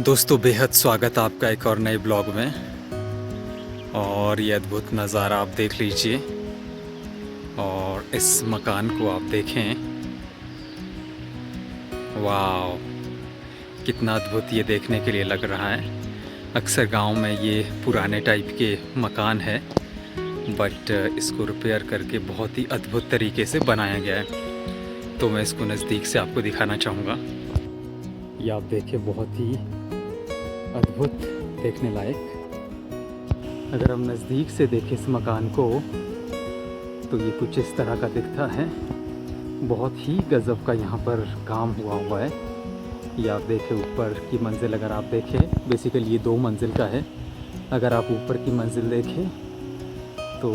दोस्तों बेहद स्वागत है आपका एक और नए ब्लॉग में। और ये अद्भुत नज़ारा आप देख लीजिए और इस मकान को आप देखें। वाह, कितना अद्भुत ये देखने के लिए लग रहा है। अक्सर गांव में ये पुराने टाइप के मकान है, बट इसको रिपेयर करके बहुत ही अद्भुत तरीके से बनाया गया है। तो मैं इसको नज़दीक से आपको दिखाना चाहूँगा। ये आप देखें, बहुत ही अद्भुत देखने लायक। अगर हम नज़दीक से देखें इस मकान को तो ये कुछ इस तरह का दिखता है। बहुत ही गज़ब का यहाँ पर काम हुआ है। ये आप देखें, ऊपर की मंजिल अगर आप देखें, बेसिकली ये 2 मंजिल का है। अगर आप ऊपर की मंजिल देखें तो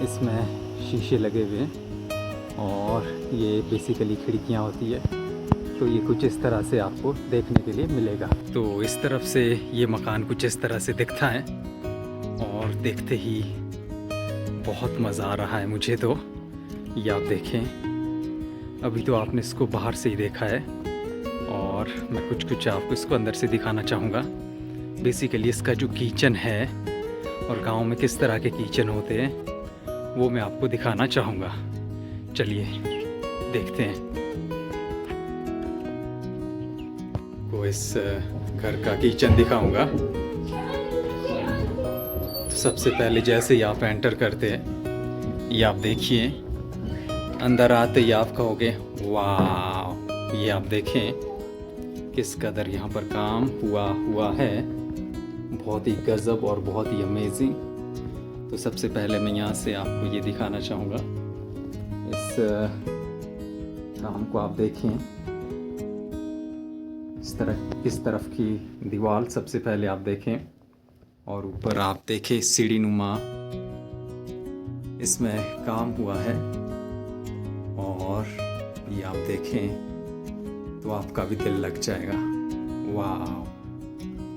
इसमें शीशे लगे हुए हैं और ये बेसिकली खिड़कियाँ होती है। तो ये कुछ इस तरह से आपको देखने के लिए मिलेगा। तो इस तरफ से ये मकान कुछ इस तरह से दिखता है और देखते ही बहुत मज़ा आ रहा है मुझे। तो ये आप देखें, अभी तो आपने इसको बाहर से ही देखा है और मैं कुछ आपको इसको अंदर से दिखाना चाहूँगा। बेसिकली इसका जो किचन है और गांव में किस तरह के किचन होते हैं वो मैं आपको दिखाना चाहूँगा। चलिए देखते हैं। को इस घर का किचन दिखाऊंगा। तो सबसे पहले जैसे ही आप एंटर करते हैं, ये आप देखिए, अंदर आते ही आप कहोगे वाह। ये आप देखें किस कदर यहाँ पर काम हुआ है। बहुत ही गज़ब और बहुत ही अमेजिंग। तो सबसे पहले मैं यहाँ से आपको ये दिखाना चाहूँगा। इस काम को आप देखें, इस तरफ की दीवार सबसे पहले आप देखें और ऊपर आप देखें सीढ़ी नुमा इसमें काम हुआ है। और ये आप देखें तो आपका भी दिल लग जाएगा। वाह।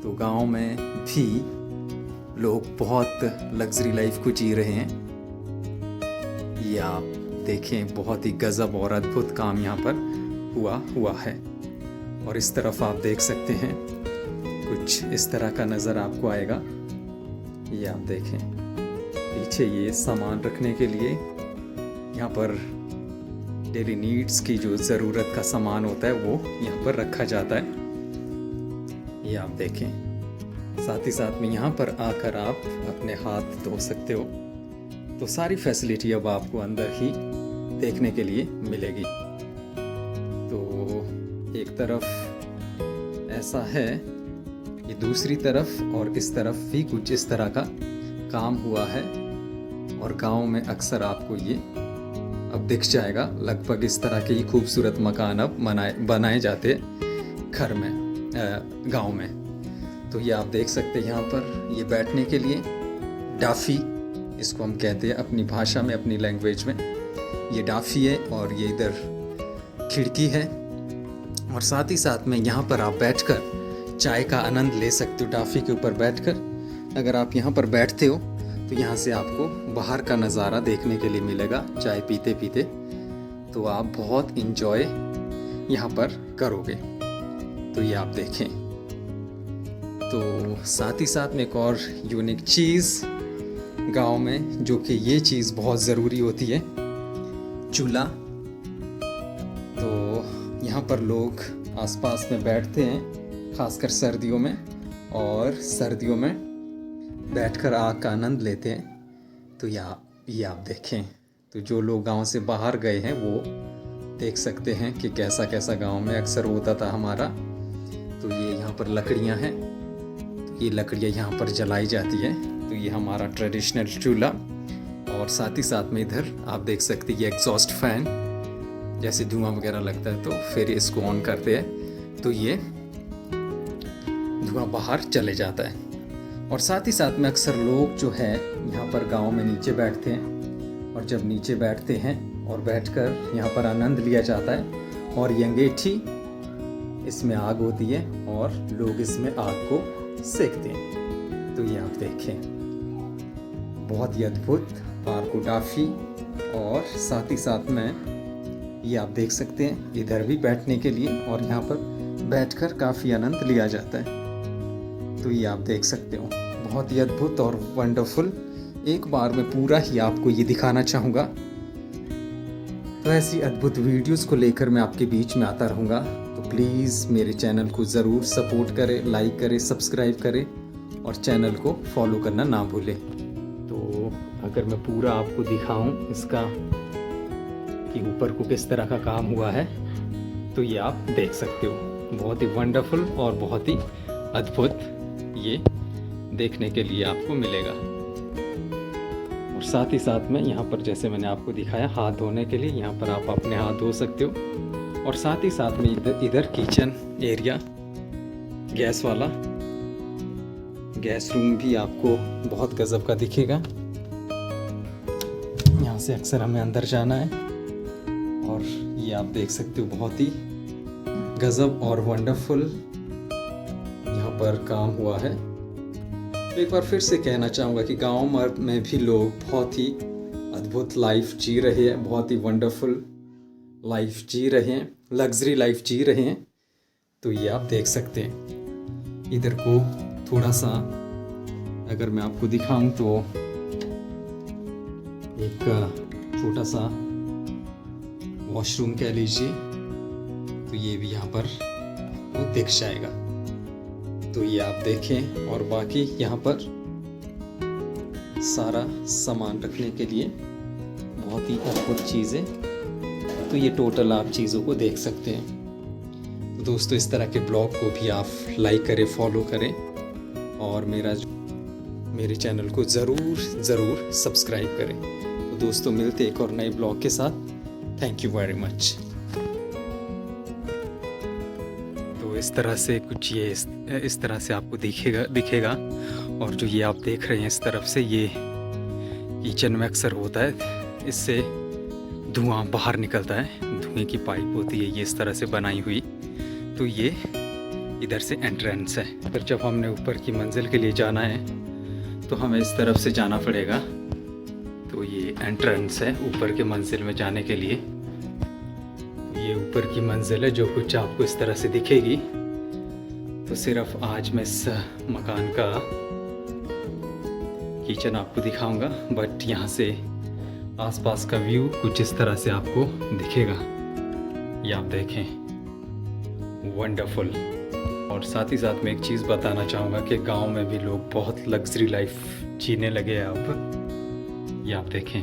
तो गांव में भी लोग बहुत लग्जरी लाइफ को जी रहे हैं। ये आप देखें, बहुत ही गज़ब और अद्भुत काम यहाँ पर हुआ है। और इस तरफ आप देख सकते हैं कुछ इस तरह का नज़र आपको आएगा। ये आप देखें, पीछे ये सामान रखने के लिए यहाँ पर डेली नीड्स की जो ज़रूरत का सामान होता है वो यहाँ पर रखा जाता है। ये आप देखें, साथ ही साथ में यहाँ पर आकर आप अपने हाथ धो सकते हो। तो सारी फैसिलिटी अब आपको अंदर ही देखने के लिए मिलेगी। तो एक तरफ ऐसा है, ये दूसरी तरफ और इस तरफ भी कुछ इस तरह का काम हुआ है। और गांव में अक्सर आपको ये अब दिख जाएगा। लगभग इस तरह के ही खूबसूरत मकान अब बनाए जाते हैं घर में, गांव में। तो ये आप देख सकते हैं, यहाँ पर ये बैठने के लिए डाफी, इसको हम कहते हैं अपनी भाषा में, अपनी लैंग्वेज में, ये डाफी है। और ये इधर खिड़की है और साथ ही साथ में यहाँ पर आप बैठकर चाय का आनंद ले सकते हो। डाफी के ऊपर बैठकर अगर आप यहाँ पर बैठते हो तो यहाँ से आपको बाहर का नज़ारा देखने के लिए मिलेगा चाय पीते पीते। तो आप बहुत इंजॉय यहाँ पर करोगे। तो ये आप देखें। तो साथ ही साथ में एक और यूनिक चीज़ गांव में, जो कि ये चीज़ बहुत ज़रूरी होती है, चूल्हा। तो यहाँ पर लोग आसपास में बैठते हैं, खासकर सर्दियों में, और सर्दियों में बैठकर आग का आनंद लेते हैं। तो ये आप देखें। तो जो लोग गांव से बाहर गए हैं वो देख सकते हैं कि कैसा कैसा गांव में अक्सर होता था हमारा। तो ये यहाँ पर लकड़ियाँ हैं, तो ये लकड़ियाँ यहाँ पर जलाई जाती हैं। तो ये हमारा ट्रेडिशनल चूल्हा। और साथ ही साथ में इधर आप देख सकते हैं ये एग्जॉस्ट फैन, जैसे धुआं वगैरह लगता है तो फिर इसको ऑन करते हैं तो ये धुआं बाहर चले जाता है। और साथ ही साथ में अक्सर लोग जो है यहाँ पर गांव में नीचे बैठते हैं। और जब नीचे बैठते हैं और बैठकर यहाँ पर आनंद लिया जाता है। और ये अंगीठी, इसमें आग होती है और लोग इसमें आग को सेकते हैं। तो ये आप देखें, बहुत ही अद्भुत पार्को डाफी। और साथ ही साथ में ये आप देख सकते हैं इधर भी बैठने के लिए, और यहाँ पर बैठकर काफ़ी आनंद लिया जाता है। तो ये आप देख सकते हो, बहुत ही अद्भुत और वंडरफुल। एक बार मैं पूरा ही आपको ये दिखाना चाहूँगा। तो ऐसी अद्भुत वीडियोस को लेकर मैं आपके बीच में आता रहूँगा। तो प्लीज़ मेरे चैनल को ज़रूर सपोर्ट करें, लाइक करें, सब्सक्राइब करें और चैनल को फॉलो करना ना भूलें। तो अगर मैं पूरा आपको दिखाऊं इसका कि ऊपर को किस तरह का काम हुआ है, तो ये आप देख सकते हो। बहुत ही वंडरफुल और बहुत ही अद्भुत ये देखने के लिए आपको मिलेगा। और साथ ही साथ में यहाँ पर जैसे मैंने आपको दिखाया हाथ धोने के लिए, यहाँ पर आप अपने हाथ धो सकते हो। और साथ ही साथ में इधर किचन एरिया, गैस वाला गैस रूम भी आपको बहुत गजब का दिखेगा। यहाँ से अक्सर हमें अंदर जाना है और ये आप देख सकते हो, बहुत ही गजब और वंडरफुल यहाँ पर काम हुआ है। एक बार फिर से कहना चाहूँगा कि गांव में भी लोग बहुत ही अद्भुत लाइफ जी रहे हैं, बहुत ही वंडरफुल लाइफ जी रहे हैं, लग्जरी लाइफ जी रहे हैं। तो ये आप देख सकते हैं। इधर को थोड़ा सा अगर मैं आपको दिखाऊं तो एक छोटा सा वॉशरूम कह लीजिए, तो ये भी यहाँ पर वो दिख जाएगा। तो ये आप देखें। और बाकी यहाँ पर सारा सामान रखने के लिए बहुत ही अद्भुत चीज़ें। तो ये टोटल आप चीज़ों को देख सकते हैं। तो दोस्तों, इस तरह के ब्लॉग को भी आप लाइक करें, फॉलो करें और मेरे चैनल को ज़रूर सब्सक्राइब करें। तो दोस्तों, मिलते एक और नए ब्लॉग के साथ। Thank you very much. तो इस तरह से कुछ ये इस तरह से आपको दिखेगा। और जो ये आप देख रहे हैं इस तरफ से, ये किचन में अक्सर होता है, इससे धुआं बाहर निकलता है, धुएं की पाइप होती है ये इस तरह से बनाई हुई। तो ये इधर से एंट्रेंस है। पर जब हमने ऊपर की मंजिल के लिए जाना है तो हमें इस तरफ से जाना पड़ेगा। तो ये एंट्रेंस है ऊपर के मंजिल में जाने के लिए। ये ऊपर की मंजिल है जो कुछ आपको इस तरह से दिखेगी। तो सिर्फ आज मैं इस मकान का किचन आपको दिखाऊंगा, बट यहाँ से आसपास का व्यू कुछ इस तरह से आपको दिखेगा। ये आप देखें, वंडरफुल। और साथ ही साथ मैं एक चीज़ बताना चाहूँगा कि गांव में भी लोग बहुत लग्जरी लाइफ जीने लगे हैं अब। ये आप देखें,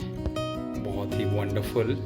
बहुत ही वंडरफुल